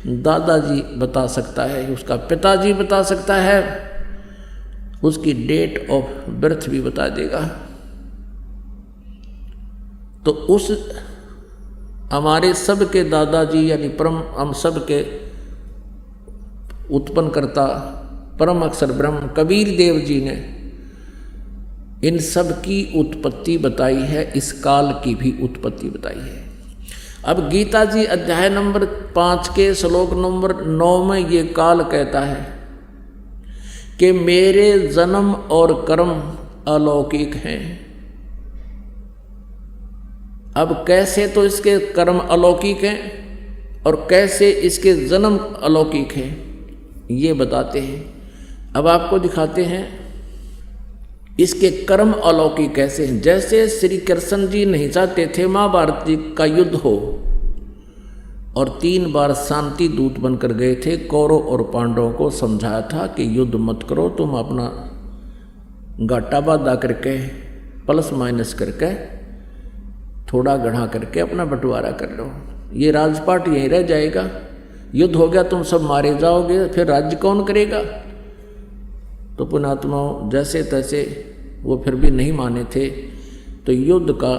Speaker 5: दादाजी बता सकता है, उसका पिताजी बता सकता है, उसकी डेट ऑफ बर्थ भी बता देगा। तो उस हमारे सब के दादाजी यानी परम, हम सब के उत्पन्न करता परम अक्षर ब्रह्म कबीर देव जी ने इन सब की उत्पत्ति बताई है, इस काल की भी उत्पत्ति बताई है। अब गीता जी अध्याय नंबर 5 के श्लोक नंबर 9 में ये काल कहता है कि मेरे जन्म और कर्म अलौकिक हैं। अब कैसे तो इसके कर्म अलौकिक हैं और कैसे इसके जन्म अलौकिक हैं, ये बताते हैं। अब आपको दिखाते हैं इसके कर्म अलौकिक कैसे हैं। जैसे श्री कृष्ण जी नहीं चाहते थे महाभारत जी का युद्ध हो, और 3 बार शांति दूत बनकर गए थे, कौरव और पांडवों को समझाया था कि युद्ध मत करो, तुम अपना घाटा बाधा करके प्लस माइनस करके थोड़ा गढ़ा करके अपना बंटवारा कर लो, ये राजपाट यहीं रह जाएगा, युद्ध हो गया तुम सब मारे जाओगे, फिर राज्य कौन करेगा। तो पुण्यात्माओं जैसे तैसे वो फिर भी नहीं माने थे, तो युद्ध का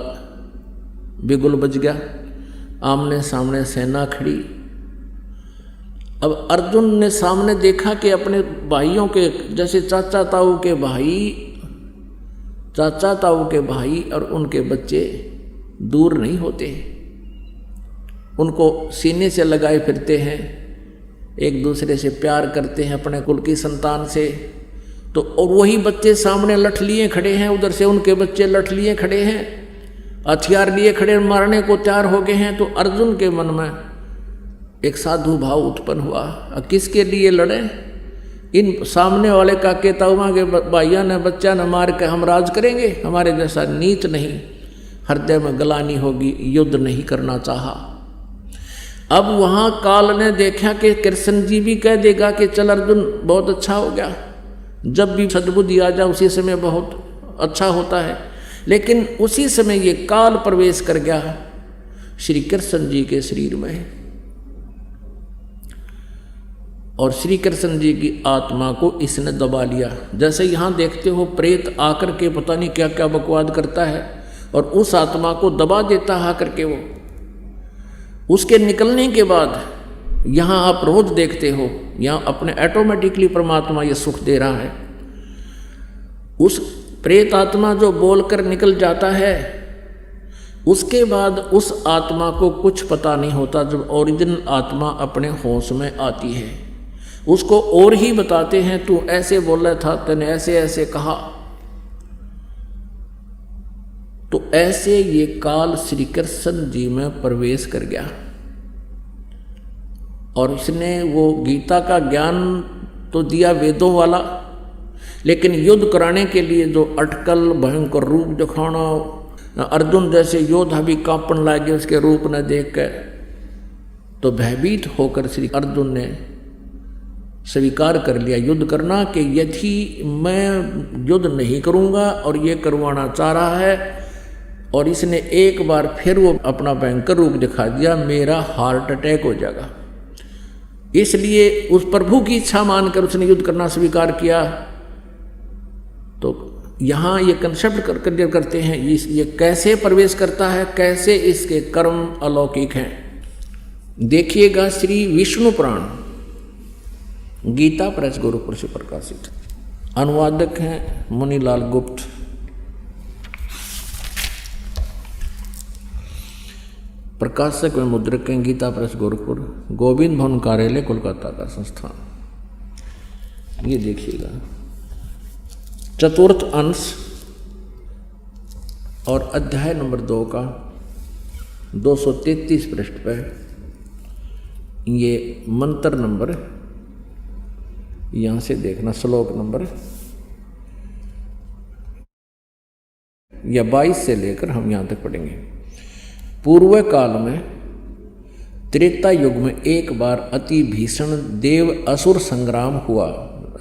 Speaker 5: बिगुल बज गया, आमने सामने सेना खड़ी। अब अर्जुन ने सामने देखा कि अपने भाइयों के, जैसे चाचा ताऊ के भाई, चाचा ताऊ के भाई और उनके बच्चे दूर नहीं होते, उनको सीने से लगाए फिरते हैं, एक दूसरे से प्यार करते हैं अपने कुल की संतान से। तो और वही बच्चे सामने लठ लिए खड़े हैं, उधर से उनके बच्चे लठ लिए खड़े हैं, हथियार लिए खड़े, मारने को तैयार हो गए हैं। तो अर्जुन के मन में एक साधु भाव उत्पन्न हुआ, किसके लिए लड़े, इन सामने वाले काके ताऊमा के भाइयों ने बच्चा ने मार के हम राज करेंगे, हमारे जैसा नीच नहीं, हृदय में गलानी होगी, युद्ध नहीं करना चाहा। अब वहाँ काल ने देखा कि कृष्ण जी भी कह देगा कि चल अर्जुन बहुत अच्छा हो गया, जब भी सद्बुद्धि आ जाए उसी समय बहुत अच्छा होता है। लेकिन उसी समय ये काल प्रवेश कर गया श्री कृष्ण जी के शरीर में, और श्री कृष्ण जी की आत्मा को इसने दबा लिया। जैसे यहाँ देखते हो प्रेत आकर के पता नहीं क्या क्या बकवाद करता है और उस आत्मा को दबा देता है आकर के वो। उसके निकलने के बाद यहाँ आप रोज देखते हो, यहाँ अपने ऑटोमेटिकली परमात्मा ये सुख दे रहा है। उस प्रेत आत्मा जो बोलकर निकल जाता है, उसके बाद उस आत्मा को कुछ पता नहीं होता। जब ओरिजिनल आत्मा अपने होश में आती है, उसको और ही बताते हैं, तू ऐसे बोला था, तूने ऐसे ऐसे कहा। तो ऐसे ये काल श्री कृष्ण जी में प्रवेश कर गया, और इसने वो गीता का ज्ञान तो दिया वेदों वाला, लेकिन युद्ध कराने के लिए जो अटकल भयंकर रूप दिखाना, अर्जुन जैसे योद्धा भी कांपन लगे उसके रूप न देख कर, तो भयभीत होकर श्री अर्जुन ने स्वीकार कर लिया युद्ध करना कि यदि मैं युद्ध नहीं करूँगा और ये करवाना चाह रहा है, और इसने एक बार फिर वो अपना भयंकर रूप दिखा दिया, मेरा हार्ट अटैक हो जाएगा। इसलिए उस प्रभु की इच्छा मानकर उसने युद्ध करना स्वीकार किया। तो यहाँ ये कंसेप्ट करते हैं ये कैसे प्रवेश करता है, कैसे इसके कर्म अलौकिक हैं। देखिएगा श्री विष्णु पुराण गीता प्रेस गोरखपुर से प्रकाशित, अनुवादक हैं मुनीलाल गुप्त। प्रकाशक में मुद्रक हैं गीता प्रेस गोरखपुर, गोविंद भवन कार्यालय कोलकाता का संस्थान। ये देखिएगा चतुर्थ अंश और अध्याय नंबर 2 का 233 पृष्ठ पर ये मंत्र नंबर, यहाँ से देखना श्लोक नंबर या 22 से लेकर हम यहाँ तक पढ़ेंगे। पूर्व काल में त्रेता युग में एक बार अति भीषण देव असुर संग्राम हुआ।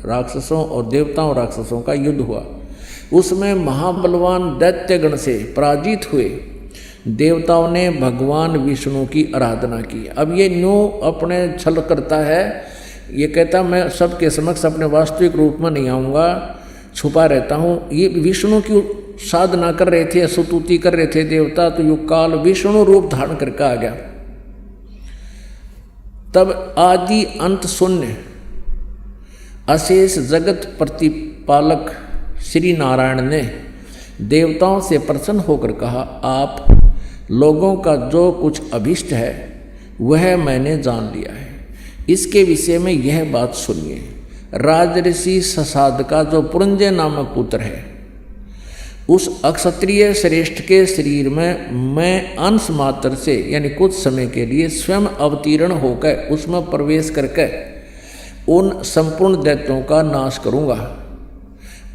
Speaker 5: राक्षसों और देवताओं राक्षसों का युद्ध हुआ। उसमें महाबलवान दैत्यगण से पराजित हुए देवताओं ने भगवान विष्णु की आराधना की। अब ये न्यू अपने छल करता है, ये कहता मैं सबके समक्ष अपने वास्तविक रूप में नहीं आऊँगा, छुपा रहता हूँ। ये विष्णु की साधना कर रहे थे, स्तुति कर रहे थे देवता, तो युग काल विष्णु रूप धारण करके आ गया। तब आदि अंत शून्य अशेष जगत प्रतिपालक श्री नारायण ने देवताओं से प्रसन्न होकर कहा, आप लोगों का जो कुछ अभिष्ट है वह मैंने जान लिया है। इसके विषय में यह बात सुनिए। राजऋषि ससाद का जो पुरंजय नामक पुत्र है, उस अक्षत्रिय श्रेष्ठ के शरीर में मैं अंश मात्र से यानी कुछ समय के लिए स्वयं अवतीर्ण होकर उसमें प्रवेश करके उन संपूर्ण दैत्यों का नाश करूंगा।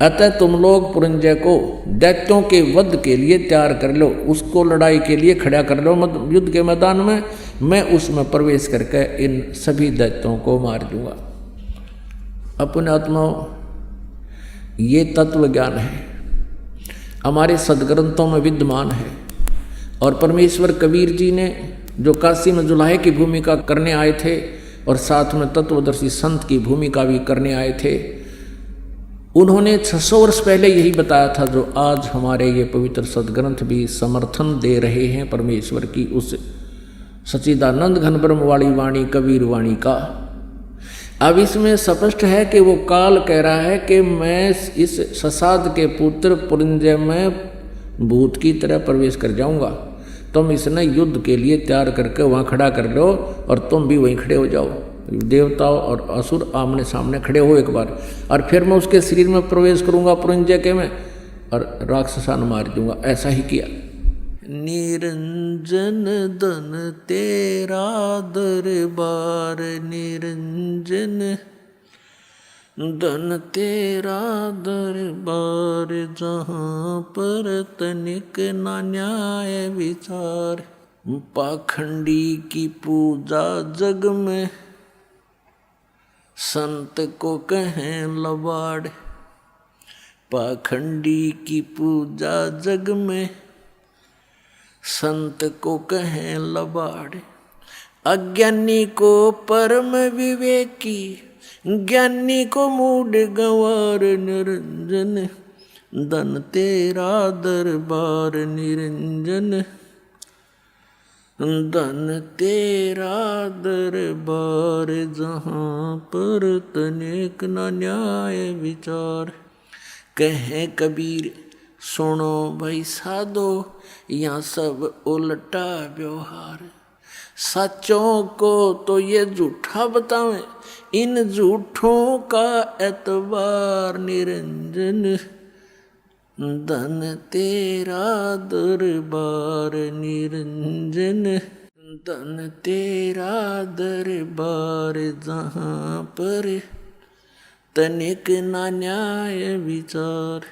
Speaker 5: अतः तुम लोग पुरंजय को दैत्यों के वध के लिए तैयार कर लो, उसको लड़ाई के लिए खड़ा कर लो युद्ध के मैदान में। मैं उसमें प्रवेश करके इन सभी दैत्यों को मार दूंगा। अपने आत्माओं, ये तत्व ज्ञान है, हमारे सदग्रंथों में विद्यमान है। और परमेश्वर कबीर जी ने जो काशी में जुलाहे की भूमिका करने आए थे और साथ में तत्वदर्शी संत की भूमिका भी करने आए थे, उन्होंने 600 वर्ष पहले यही बताया था जो आज हमारे ये पवित्र सदग्रंथ भी समर्थन दे रहे हैं परमेश्वर की उस सच्चिदानंद घन ब्रह्म वाली वाणी कबीर वाणी का। अब इसमें स्पष्ट है कि वो काल कह रहा है कि मैं इस ससाद के पुत्र पुरंजय में भूत की तरह प्रवेश कर जाऊंगा। तुम इसने युद्ध के लिए तैयार करके वहाँ खड़ा कर लो और तुम भी वहीं खड़े हो जाओ। देवताओं और असुर आमने सामने खड़े हो एक बार, और फिर मैं उसके शरीर में प्रवेश करूंगा पुरंजय के में और राक्षसान मार दूंगा। ऐसा ही किया। निरंजन धन तेरा दरबार, निरंजन धन तेरा दरबार, जहाँ पर तनिक ना न्याय विचार। पाखंडी की पूजा जग में संत को कहें लबाड़। पाखंडी की पूजा जग में संत को कहें लबाड़। अज्ञानी को परम विवेकी, ज्ञानी को मूढ़ गंवार। निरंजन धन तेरा दरबार, निरंजन धन तेरा दरबार, जहाँ पर तनिक न न्याय विचार। कहे कबीर सुनो भाई साधो, यहाँ सब उल्टा व्यवहार। सच्चों को तो ये झूठा बतावें, इन झूठों का एतबार। निरंजन धन तेरा दरबार, निरंजन धन तेरा दरबार, जहाँ पर तनिक ना न्याय विचार।